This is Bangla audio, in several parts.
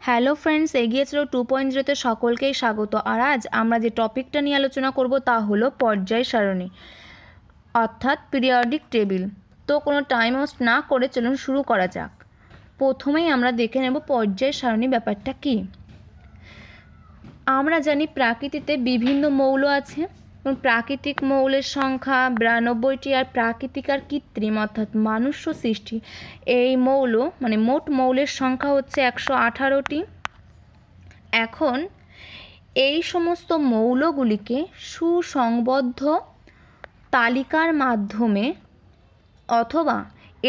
হ্যালো ফ্রেন্ডস, এগিয়ে চলো 2.0-তে সকলকেই স্বাগত। আর আজ আমরা যে টপিকটা নিয়ে আলোচনা করব তা হলো পর্যায় সারণী অর্থাৎ পিরিয়ডিক টেবিল। তো কোনো টাইম ওয়েস্ট না করে চলুন শুরু করা যাক। প্রথমেই আমরা দেখে নেব পর্যায় সারণী ব্যাপারটা কি। আমরা জানি প্রাকৃতিতে বিভিন্ন মৌল আছে এবং প্রাকৃতিক মৌলের সংখ্যা 92টি, আর প্রাকৃতিক আর কৃত্রিম অর্থাৎ মানুষ্য সৃষ্টি এই মৌল মোট মৌলের সংখ্যা হচ্ছে 118টি। এখন এই সমস্ত মৌলগুলিকে সুসংবদ্ধ তালিকার মাধ্যমে অথবা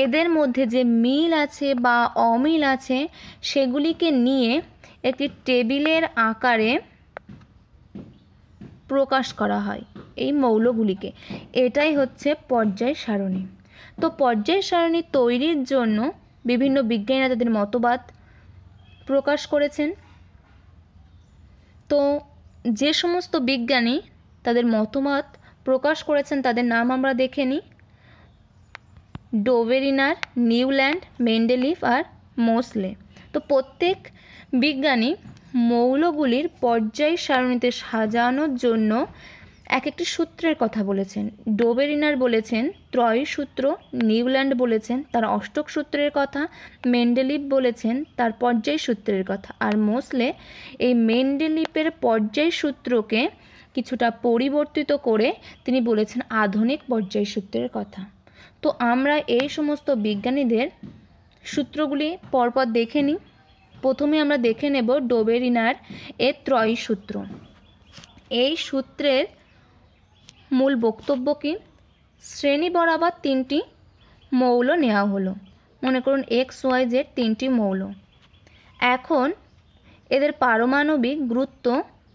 এদের মধ্যে যে মিল আছে বা অমিল আছে সেগুলিকে নিয়ে একটি টেবিলের আকারে প্রকাশ করা হয় এই মৌলগুলিকে। এটাই হচ্ছে পর্যায় সারণী। তো পর্যায় সারণী তৈরির জন্য বিভিন্ন বিজ্ঞানীরা তাদের মতবাদ প্রকাশ করেছেন। তো যে সমস্ত বিজ্ঞানী তাদের মতবাদ প্রকাশ করেছেন তাদের নাম আমরা দেখে নিই। ডোবেরিনার, নিউল্যান্ড, মেন্ডেলিফ আর মোসলে। তো প্রত্যেক বিজ্ঞানী মৌলগুলির পর্যায় সারণীতে সাজানোর জন্য এক একটি সূত্রের কথা বলেছেন। ডোবেরিনার বলেছেন ত্রয়ী সূত্র, নিউল্যান্ড বলেছেন তার অষ্টক সূত্রের কথা, মেন্ডেলিফ বলেছেন তার পর্যায় সূত্রের কথা, আর মোসলে এই মেন্ডেলিফের পর্যায় সূত্রকে কিছুটা পরিবর্তিত করে তিনি বলেছেন আধুনিক পর্যায় সূত্রের কথা। তো আমরা এই সমস্ত বিজ্ঞানীদের সূত্রগুলি পরপর দেখে নিই। প্রথমে আমরা দেখে নেব ডোবেরিনার এর ত্রয়ী সূত্র। এই সূত্রের মূল বক্তব্য কি? শ্রেণী বরাবর তিনটি মৌল নেওয়া হলো। মনে করুন XYZ তিনটি মৌল। এখন এদের পারমাণবিক গুরুত্ব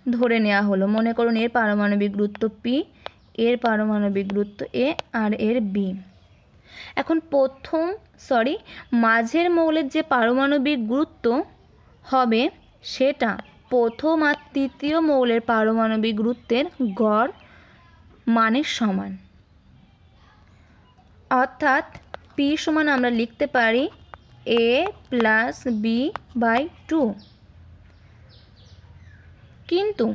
ধরে নেওয়া হলো। মনে করুন এর পারমাণবিক গুরুত্ব P, এর পারমাণবিক গুরুত্ব A আর এর B। এখন মাঝের মৌলের যে পারমাণবিক গুরুত্ব হবে সেটা প্রথম আর তৃতীয় মৌলের পারমাণবিক গুরুত্বের গড় মানের সমান। অর্থাৎ P সমান আমরা লিখতে পারি A + B/2। কিন্তু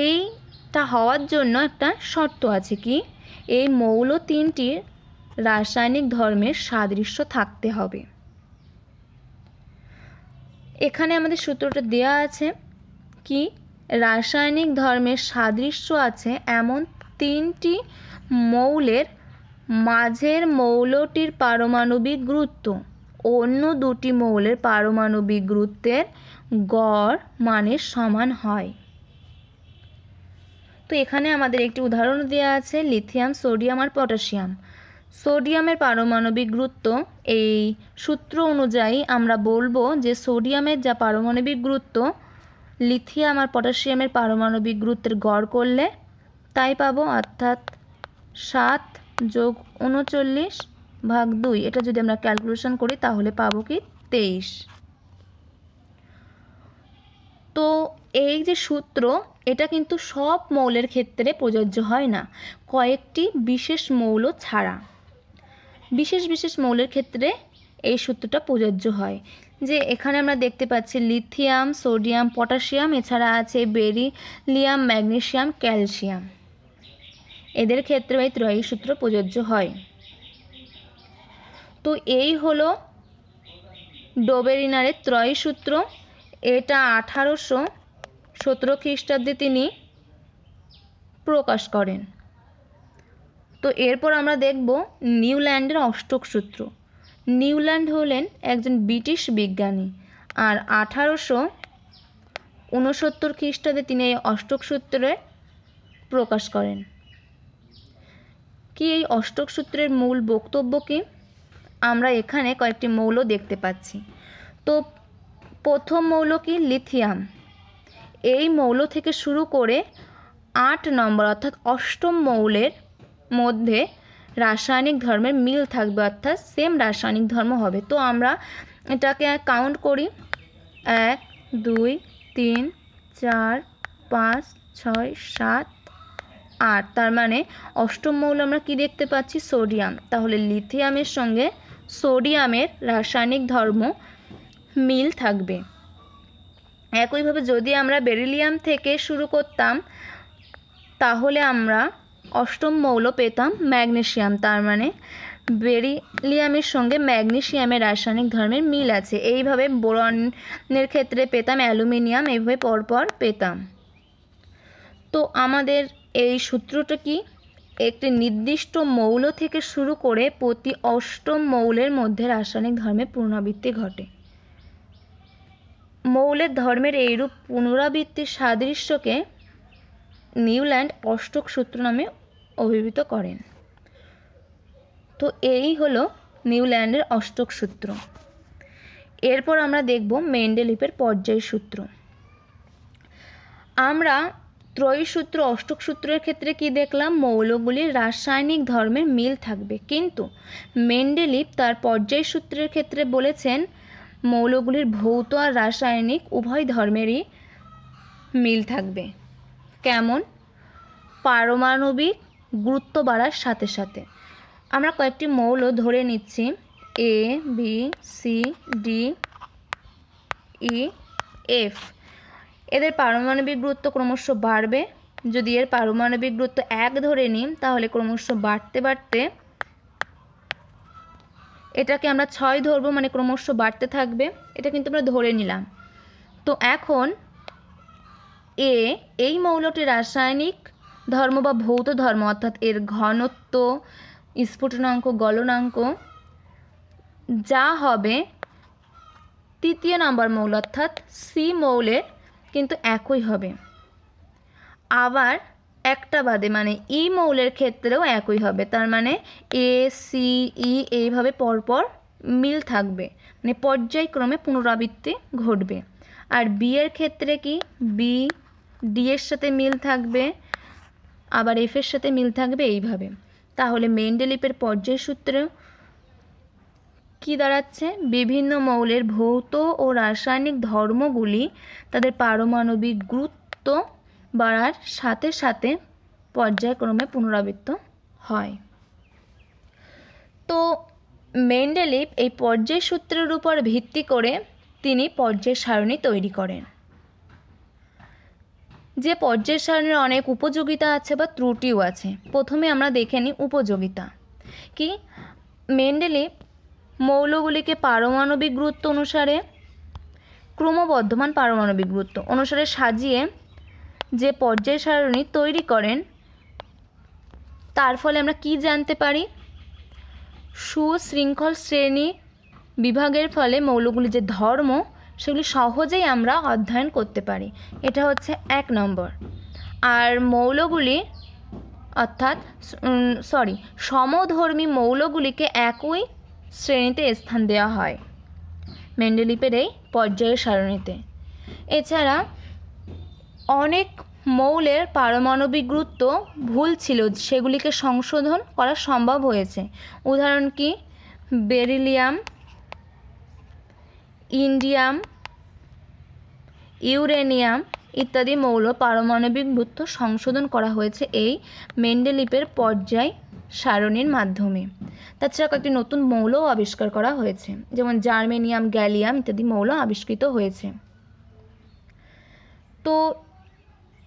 এইটা হওয়ার জন্য একটা শর্ত আছে কি, এই মৌল তিনটির রাসায়নিক ধর্মের সাদৃশ্য থাকতে হবে। এখানে আমাদের সূত্রটা দেয়া আছে কি, রাসায়নিক ধর্মের সাদৃশ্য আছে এমন তিনটি মৌলের মাঝের মৌলটির পারমাণবিক গুরুত্ব অন্য দুটি মৌলের পারমাণবিক গুরুত্বের গড় মানের সমান হয়। তো এখানে আমাদের একটি উদাহরণ দেওয়া আছে লিথিয়াম, সোডিয়াম আর পটাশিয়াম। সোডিয়ামের পারমাণবিক গুরুত্ব এই সূত্র অনুযায়ী আমরা বলবো যে সোডিয়ামের যা পারমাণবিক গুরুত্ব লিথিয়াম আর পটাশিয়ামের পারমাণবিক গুরুত্বের গড় করলে তাই পাবো, অর্থাৎ 7 + 39/2। এটা যদি আমরা ক্যালকুলেশন করি তাহলে পাবো কি 23। তো এই যে সূত্র এটা কিন্তু সব মৌলের ক্ষেত্রে প্রযোজ্য হয় না, কয়েকটি বিশেষ মৌল ছাড়া। বিশেষ বিশেষ মৌলের ক্ষেত্রে এই সূত্রটা প্রযোজ্য হয়। যে এখানে আমরা দেখতে পাচ্ছি লিথিয়াম, সোডিয়াম, পটাশিয়াম, এছাড়া আছে বেরিলিয়াম, ম্যাগনেসিয়াম, ক্যালসিয়াম। এদের ক্ষেত্রে এই ত্রয়ী সূত্র প্রযোজ্য হয়। তো এই হলো ডোবেরিনারের ত্রয়ী সূত্র। এটা 1817 খ্রিস্টাব্দে তিনি প্রকাশ করেন। তো এরপর আমরা দেখব নিউল্যান্ডের অষ্টক সূত্র। নিউল্যান্ড হলেন একজন ব্রিটিশ বিজ্ঞানী, আর 1869 খ্রিস্টাব্দে তিনি এই অষ্টক সূত্রে প্রকাশ করেন। কি এই অষ্টক সূত্রের মূল বক্তব্য কি? আমরা এখানে কয়েকটি মৌল দেখতে পাচ্ছি। তো প্রথম মৌল কি? লিথিয়াম। এই মৌল থেকে শুরু করে 8 নম্বর অর্থাৎ অষ্টম মৌলের মধ্যে রাসায়নিক ধর্মের মিল থাকবে, অর্থাৎ সেম রাসায়নিক ধর্ম হবে। তো আমরা এটাকে কাউন্ট করি 1 2 3 4 5 6 7 8। তার মানে অষ্টম মৌল আমরা কি দেখতে পাচ্ছি? সোডিয়াম। তাহলে লিথিয়ামের সঙ্গে সোডিয়ামের রাসায়নিক ধর্ম মিল থাকবে। একইভাবে যদি আমরা বেরিলিয়াম থেকে শুরু করতাম তাহলে আমরা অষ্টম মৌল পেতাম ম্যাগনেসিয়াম। তার মানে বেরিলিয়ামের সঙ্গে ম্যাগনেসিয়ামের রাসায়নিক ধর্মের মিল আছে। এইভাবে বোরনের ক্ষেত্রে পেতাম অ্যালুমিনিয়াম, এইভাবে পরপর পেতাম। তো আমাদের এই সূত্রটা কি, একটি নির্দিষ্ট মৌল থেকে শুরু করে প্রতি অষ্টম মৌলের মধ্যে রাসায়নিক ধর্মের পুনরাবৃত্তি ঘটে। মৌলের ধর্মের এইরূপ পুনরাবৃত্তির সাদৃশ্যকে নিউল্যান্ড অষ্টক সূত্র নামে অভিহিত করেন। তো এই হলো নিউল্যান্ডের অষ্টক সূত্র। এরপর আমরা দেখব মেন্ডেলিফের পর্যায় সূত্র। আমরা ত্রয়ী সূত্র অষ্টক সূত্রের ক্ষেত্রে কি দেখলাম, মৌলগুলির রাসায়নিক ধর্মের মিল থাকবে, কিন্তু মেন্ডেলিফ তার পর্যায় সূত্রের ক্ষেত্রে বলেছেন মৌলগুলির ভৌত আর রাসায়নিক উভয় ধর্মেরই মিল থাকবে। কেমন? পারমাণবিক গুরুত্ব বাড়ার সাথে সাথে। আমরা কয়েকটি মৌল ধরে নিচ্ছি, এ, বি, সি, ডি, ই, এফ। এদের পারমাণবিক গুরুত্ব ক্রমশ বাড়বে। যদি এর পারমাণবিক গুরুত্ব 1 ধরে নিই তাহলে ক্রমশ বাড়তে বাড়তে এটাকে আমরা 6 ধরবো, মানে ক্রমশ বাড়তে থাকবে। এটা কিন্তু আমরা ধরে নিলাম। তো এখন এই মৌলটির রাসায়নিক ধর্ম বা ভৌত ধর্ম, অর্থাৎ এর ঘনত্ব, স্ফুটনাঙ্ক, গলনাঙ্ক যা হবে তৃতীয় নম্বর মৌল অর্থাৎ সি মৌলের কিন্তু একই হবে। আবার একটা বাদে মানে ই মৌলের ক্ষেত্রেও একই হবে। তার মানে এ, সি, ই এইভাবে পরপর মিল থাকবে, মানে পর্যায়ক্রমে পুনরাবৃত্তি ঘটবে। আর বি এর ক্ষেত্রে কি, বি ডি এর সাথে মিল থাকবে, আবার এফ এর সাথে মিল থাকবে, এইভাবে। তাহলে মেন্ডেলিফের পর্যায় সূত্র কি দাঁড়াচ্ছে, বিভিন্ন মৌলের ভৌত ও রাসায়নিক ধর্মগুলি তাদের পারমাণবিক গুরুত্ব বাড়ার সাথে সাথে পর্যায়ক্রমে পুনরাবৃত্ত হয়। তো মেন্ডেলিফ এই পর্যায় সূত্রের উপর ভিত্তি করে তিনি পর্যায় সারণী তৈরি করেন। যে পর্যায় সারণীর অনেক উপযোগিতা আছে বা ত্রুটিও আছে। প্রথমে আমরা দেখে নিই উপযোগিতা কি। মেন্ডেলিফ মৌলগুলিকে পারমাণবিক গুরুত্ব অনুসারে, ক্রমবর্ধমান পারমাণবিক গুরুত্ব অনুসারে সাজিয়ে যে পর্যায় সারণী তৈরি করেন, তার ফলে আমরা কি জানতে পারি, সুশৃঙ্খল শ্রেণী বিভাগের ফলে মৌলগুলি যে ধর্ম সেগুলি সহজেই আমরা অধ্যয়ন করতে পারি। এটা হচ্ছে 1 নম্বর। আর মৌলগুলি অর্থাৎ সমধর্মী মৌলগুলিকে একই শ্রেণীতে স্থান দেওয়া হয় মেন্ডেলিফের এই পর্যায় সারণীতে। এছাড়া অনেক মৌলের পারমাণবিক গুরুত্ব ভুল ছিল, সেগুলিকে সংশোধন করা সম্ভব হয়েছে। উদাহরণ কি, বেরিলিয়াম, ইন্ডিয়াম, ইউরেনিয়াম ইত্যাদি মৌল পারমাণবিক গুরুত্ব সংশোধন করা হয়েছে এই মেন্ডেলিফের পর্যায় সারণীর মাধ্যমে। তাছাড়া কয়েকটি নতুন মৌলও আবিষ্কার করা হয়েছে, যেমন জার্মেনিয়াম, গ্যালিয়াম ইত্যাদি মৌল আবিষ্কৃত হয়েছে। তো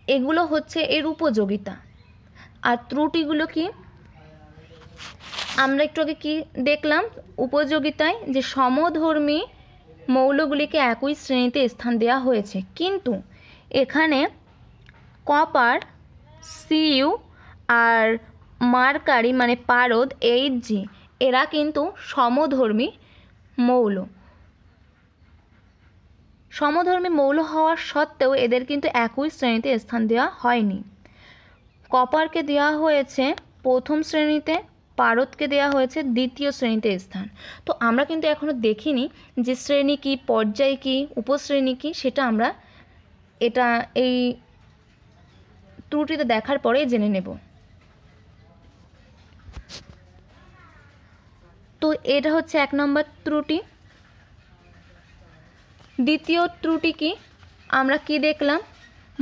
এগুলো হচ্ছে এর উপযোগিতা। আর ত্রুটিগুলো কি, আমরা একটু আগে কি দেখলাম, উপযোগিতায় যে সমধর্মী মৌলগুলিকে একই শ্রেণীতে স্থান দেওয়া হয়েছে, কিন্তু এখানে কপার, সিইউ আর মার্কারি মানে পারদ, Hg এরা কিন্তু সমধর্মী মৌল। সমধর্মী মৌল হওয়া সত্ত্বেও এদের কিন্তু একই শ্রেণীতে স্থান দেওয়া হয়নি। কপারকে দেওয়া হয়েছে প্রথম শ্রেণীতে, পারদকে দেওয়া হয়েছে দ্বিতীয় শ্রেণীতে স্থান। তো আমরা কিন্তু এখনও দেখিনি যে শ্রেণী কি, পর্যায় কি, উপশ্রেণী কি, সেটা আমরা এই ত্রুটিতে দেখার পরে জেনে নেব। তো এটা হচ্ছে 1 নম্বর ত্রুটি। দ্বিতীয় ত্রুটি কি, আমরা কি দেখলাম,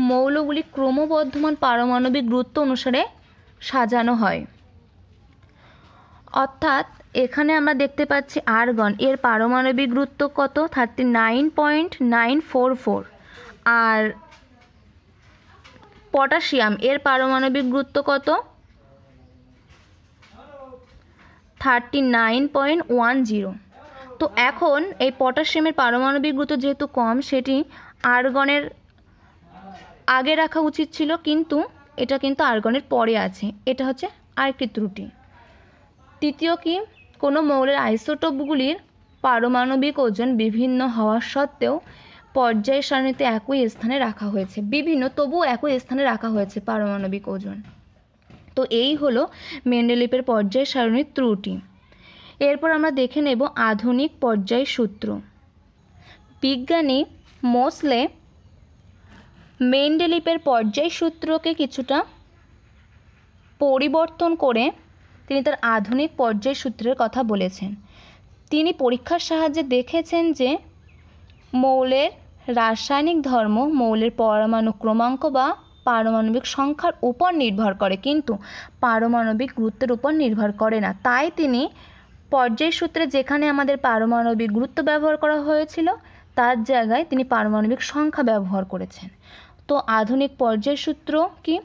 মৌলগুলি ক্রমবর্ধমান পারমাণবিক গুরুত্ব অনুসারে সাজানো হয়। অর্থাৎ এখানে আমরা দেখতে পাচ্ছি আর্গন এর পারমাণবিক গুরুত্ব কত 39.944 আর পটাশিয়াম এর পারমাণবিক গুরুত্ব কত 39.10। তো এখন এই পটাশিয়ামের পারমাণবিক গুরুত্ব যেহেতু কম সেটি আর্গনের আগে রাখা উচিত ছিল, কিন্তু এটা কিন্তু আর্গনের পরে আছে, এটা হচ্ছে আরেকটি ত্রুটি। তৃতীয় কি, কোনো মৌলের আইসোটোপগুলির পারমাণবিক ওজন বিভিন্ন হওয়া সত্ত্বেও পর্যায় সারণীতে একই স্থানে রাখা হয়েছে, বিভিন্ন তবুও একই স্থানে রাখা হয়েছে পারমাণবিক ওজন। তো এই হলো মেন্ডেলিভের পর্যায় সারণীর ত্রুটি। এরপর আমরা দেখে নেব আধুনিক পর্যায় সূত্র। বিজ্ঞানী মোসলে মেন্ডেলিভের পর্যায় সূত্রকে কিছুটা পরিবর্তন করে তিনি তার আধুনিক পর্যায় সূত্রের কথা বলেছেন। তিনি পরীক্ষার সাহায্যে দেখেছেন যে মৌলের রাসায়নিক ধর্ম মৌলের পরমাণু ক্রমাঙ্ক বা পারমাণবিক সংখ্যার উপর নির্ভর করে, কিন্তু পারমাণবিক গুরুত্বের উপর নির্ভর করে না। তাই তিনি পর্যায় সূত্রে যেখানে আমাদের পারমাণবিক গুরুত্ব ব্যবহার করা হয়েছিল তার জায়গায় তিনি পারমাণবিক সংখ্যা ব্যবহার করেছেন। তো আধুনিক পর্যায় সূত্র কি,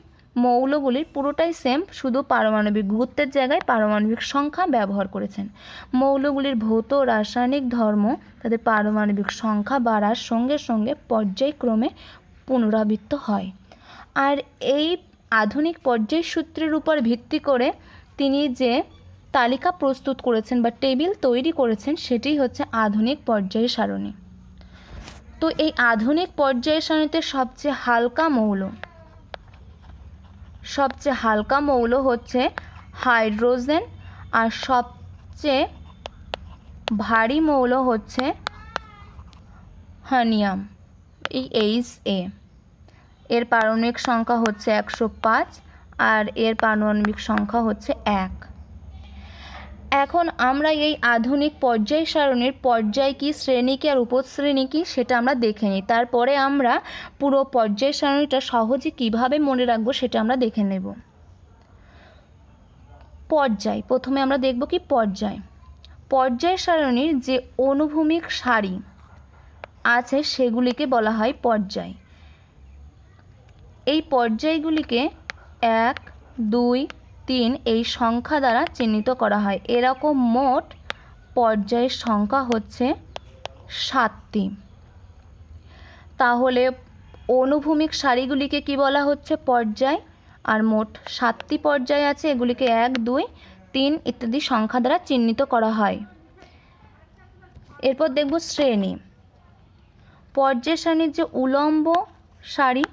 মৌলগুলির পুরোটাই সেম, শুধু পারমাণবিক গুরুত্বের জায়গায় পারমাণবিক সংখ্যা ব্যবহার করেছেন। মৌলগুলির ভৌত রাসায়নিক ধর্ম তাদের পারমাণবিক সংখ্যা বাড়ার সঙ্গে সঙ্গে পর্যায়ক্রমে পুনরাবৃত্ত হয়। আর এই আধুনিক পর্যায় সূত্রের উপর ভিত্তি করে তিনি যে তালিকা প্রস্তুত করেছেন বা টেবিল তৈরি করেছেন সেটি হচ্ছে আধুনিক পর্যায় সারণী। তো এই আধুনিক পর্যায় সারণীতে সবচেয়ে হালকা মৌল হচ্ছে হাইড্রোজেন, আর সবচেয়ে ভারী মৌল হচ্ছে হানিয়াম, এই HA। এর পারমাণবিক সংখ্যা হচ্ছে 105 আর এর পারমাণবিক সংখ্যা হচ্ছে 1। এখন আমরা এই আধুনিক পর্যায় সারণীর পর্যায় কি, শ্রেণী কি আর উপশ্রেণী কি সেটা আমরা দেখে নিই। তারপরে আমরা পুরো পর্যায় সারণীটা সহজে কিভাবে মনে রাখবো সেটা আমরা দেখে নেব। পর্যায়, প্রথমে আমরা দেখব কি পর্যায় সারণীর যে অনুভূমিক সারি আছে সেগুলিকে বলা হয় পর্যায়। এই পর্যায়গুলিকে 1, 2, 3 এই সংখ্যা দ্বারা চিহ্নিত করা হয়। এরকম মোট পর্যায়ের সংখ্যা হচ্ছে 7টি। তাহলে অনুভূমিক সারিগুলিকে কি বলা হচ্ছে পর্যায়, আর মোট 7টি পর্যায় আছে, এগুলিকে 1, 2, 3 ইত্যাদি সংখ্যা দ্বারা চিহ্নিত করা হয়। এরপর দেখব শ্রেণী। পর্যায় সারণীর যে উলম্ব সারি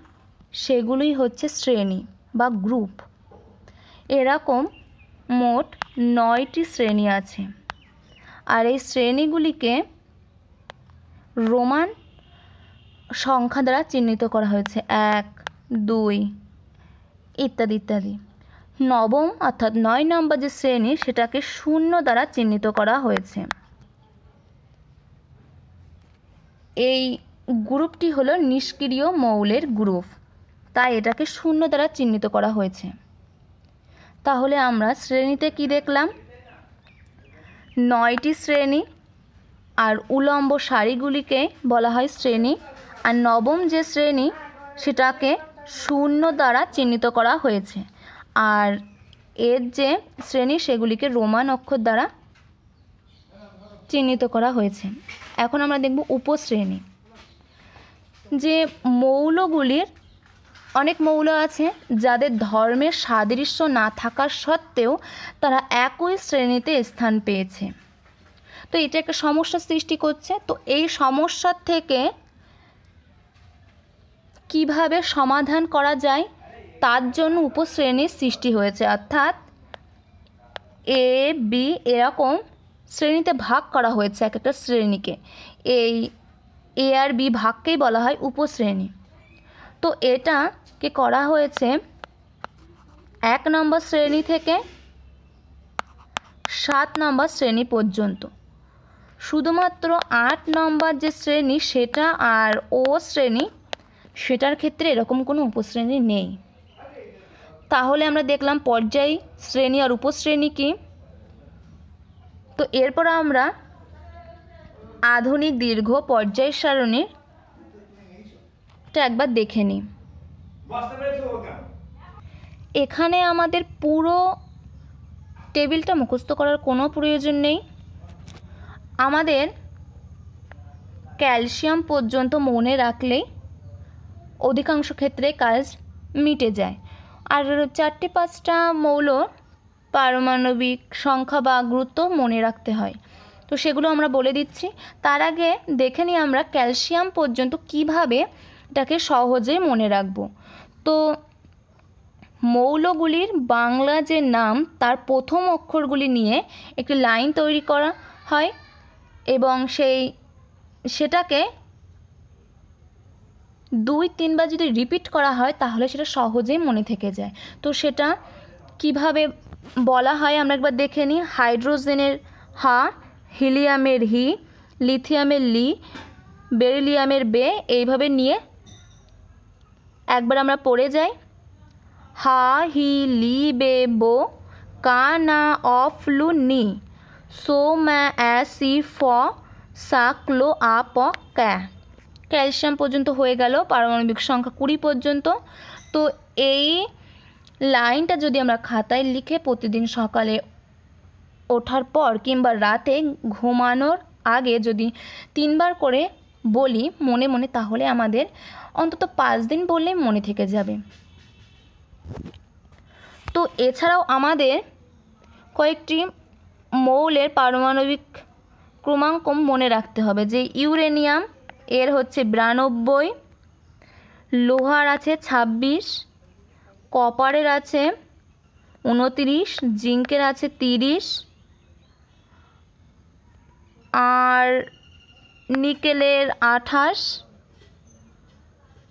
সেগুলোই হচ্ছে শ্রেণী বা গ্রুপ। এরকম মোট 9টি শ্রেণী আছে, আর এই শ্রেণীগুলিকে রোমান সংখ্যা দ্বারা চিহ্নিত করা হয়েছে, 1, 2 ইত্যাদি ইত্যাদি। নবম অর্থাৎ 9 নম্বর যে শ্রেণী সেটাকে 0 দ্বারা চিহ্নিত করা হয়েছে। এই গ্রুপটি হলো নিষ্ক্রিয় মৌলের গ্রুপ, তাই এটাকে 0 দ্বারা চিহ্নিত করা হয়েছে। তাহলে আমরা শ্রেণীতে কি দেখলাম, 9টি শ্রেণী, আর উলম্ব সারিগুলিকে বলা হয় শ্রেণী, আর নবম যে শ্রেণী সেটাকে 0 দ্বারা চিহ্নিত করা হয়েছে, আর এর যে শ্রেণী সেগুলিকে রোমান অক্ষর দ্বারা চিহ্নিত করা হয়েছে। এখন আমরা দেখব উপশ্রেণী। যে মৌলগুলির অনেক মৌল আছে যাদের ধর্মের সাদৃশ্য না থাকা সত্ত্বেও তারা একই শ্রেণীতে স্থান পেয়েছে, তো এটা একটা সমস্যা সৃষ্টি করছে। তো এই সমস্যার থেকে কিভাবে সমাধান করা যায় তার জন্য উপশ্রেণীর সৃষ্টি হয়েছে, অর্থাৎ A, B এরকম শ্রেণীতে ভাগ করা হয়েছে এক একটা শ্রেণীকে। এই A আর B ভাগকেই বলা হয় উপশ্রেণী। তো এটাকে করা হয়েছে 1 নম্বর শ্রেণী থেকে 7 নম্বর শ্রেণী পর্যন্ত। শুধুমাত্র 8 নম্বর যে শ্রেণী সেটা আর ও শ্রেণী সেটার ক্ষেত্রে এরকম কোনো উপশ্রেণী নেই। তাহলে আমরা দেখলাম পর্যায় শ্রেণী আর উপশ্রেণী কি। তো এরপর আমরা আধুনিক দীর্ঘ পর্যায় সারণীটা একবার দেখে নিই। এখানে আমাদের পুরো টেবিলটা মুখস্থ করার কোনো প্রয়োজন নেই। আমাদের ক্যালসিয়াম পর্যন্ত মনে রাখলেই অধিকাংশ ক্ষেত্রে কাজ মিটে যায়। আর 4-5টা মৌল পারমাণবিক সংখ্যা বা গুরুত্ব মনে রাখতে হয়, তো সেগুলো আমরা বলে দিচ্ছি। তার আগে দেখে নিই আমরা ক্যালসিয়াম পর্যন্ত কিভাবে এটাকে সহজে মনে রাখব। তো মৌলগুলির বাংলা যে নাম তার প্রথম অক্ষরগুলি নিয়ে একটি লাইন তৈরি করা হয় এবং সেটাকে 2-3 বার যদি রিপিট করা হয় তাহলে সেটা সহজেই মনে থেকে যায়। তো সেটা কিভাবে বলা হয় আমরা একবার দেখে নিই। হাইড্রোজেনের হা, হিলিয়ামের হি, লিথিয়ামের লি, বেরিলিয়ামের বে, এইভাবে নিয়ে একবার আমরা পড়ে যাই। হা হি লি বে বো, কা না অফ লু নি, সো ম্যা অ্যা সি ফ, সা ক্লো আ প ক্যা। ক্যালসিয়াম পর্যন্ত হয়ে গেল, পারমাণবিক সংখ্যা 20 পর্যন্ত। তো এই লাইনটা যদি আমরা খাতায় লিখে প্রতিদিন সকালে ওঠার পর কিংবা রাতে ঘুমানোর আগে যদি 3 বার করে বলি মনে মনে, তাহলে আমাদের অন্তত 5 দিন বললে মনে থেকে যাবে। তো এছাড়াও আমাদের কয়েকটি মৌলের পারমাণবিক ক্রমাঙ্ক মনে রাখতে হবে। যে ইউরেনিয়াম এর হচ্ছে 92, লোহার আছে 26, কপারের আছে 29, জিঙ্কের আছে 30 আর নিকেলের 28।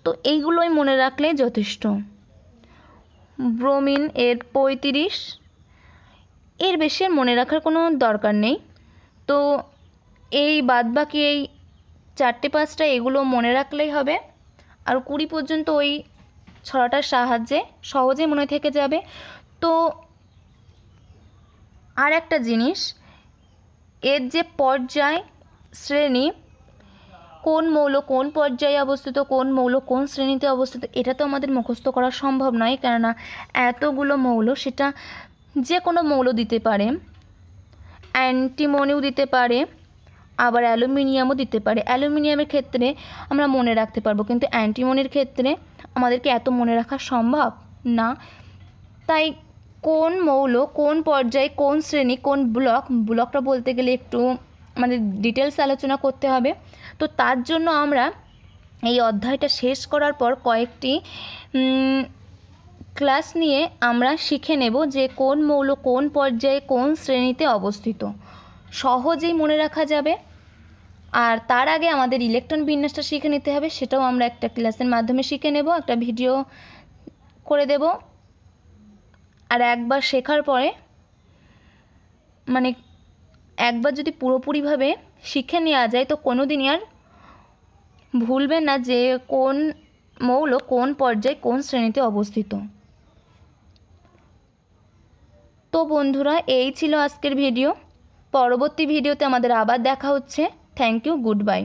তো এইগুলোই মনে রাখলে যথেষ্ট। ব্রোমিন এর 35, এর বেশি মনে রাখার কোনো দরকার নেই। তো এই বাদবাকি এই 4-5টা এগুলো মনে রাখলেই হবে। আর 20 পর্যন্ত ওই ছড়াটার সাহায্যে সহজেই মনে থেকে যাবে। তো আর একটা জিনিস, এর যে পর্যায় শ্রেণী, কোন মৌল কোন পর্যায়ে অবস্থিত, কোন মৌল কোন শ্রেণীতে অবস্থিত, এটা তো আমাদের মুখস্থ করা সম্ভব নয়, কেননা এতগুলো মৌল। সেটা যে কোনো মৌল দিতে পারে, অ্যান্টিমনিও দিতে পারে, আবার অ্যালুমিনিয়ামও দিতে পারে। অ্যালুমিনিয়ামের ক্ষেত্রে আমরা মনে রাখতে পারবো, কিন্তু অ্যান্টিমনির ক্ষেত্রে আমাদেরকে এত মনে রাখা সম্ভব না। তাই কোন মৌল কোন পর্যায়ে কোন শ্রেণী কোন ব্লকটা বলতে গেলে একটু মানে ডিটেলস আলোচনা করতে হবে। তো তার জন্য আমরা এই অধ্যায়টা শেষ করার পর কয়েকটি ক্লাস নিয়ে আমরা শিখে নেব যে কোন মৌল কোন পর্যায়ে কোন শ্রেণীতে অবস্থিত, সহজেই মনে রাখা যাবে। আর তার আগে আমাদের ইলেকট্রন বিন্যাসটা শিখে নিতে হবে, সেটাও আমরা একটা ক্লাসের মাধ্যমে শিখে নেব, একটা ভিডিও করে দেব। আর একবার শেখার পরে মানে একবার যদি পুরোপুরিভাবে শিখে নেওয়া যায় তো কোনো দিনই আর ভুলবেন না যে কোন মৌল কোন পর্যায়ে কোন শ্রেণীতে অবস্থিত। তো বন্ধুরা, এই ছিল আজকের ভিডিও। পরবর্তী ভিডিওতে আমাদের আবার দেখা হচ্ছে। Thank you, good bye.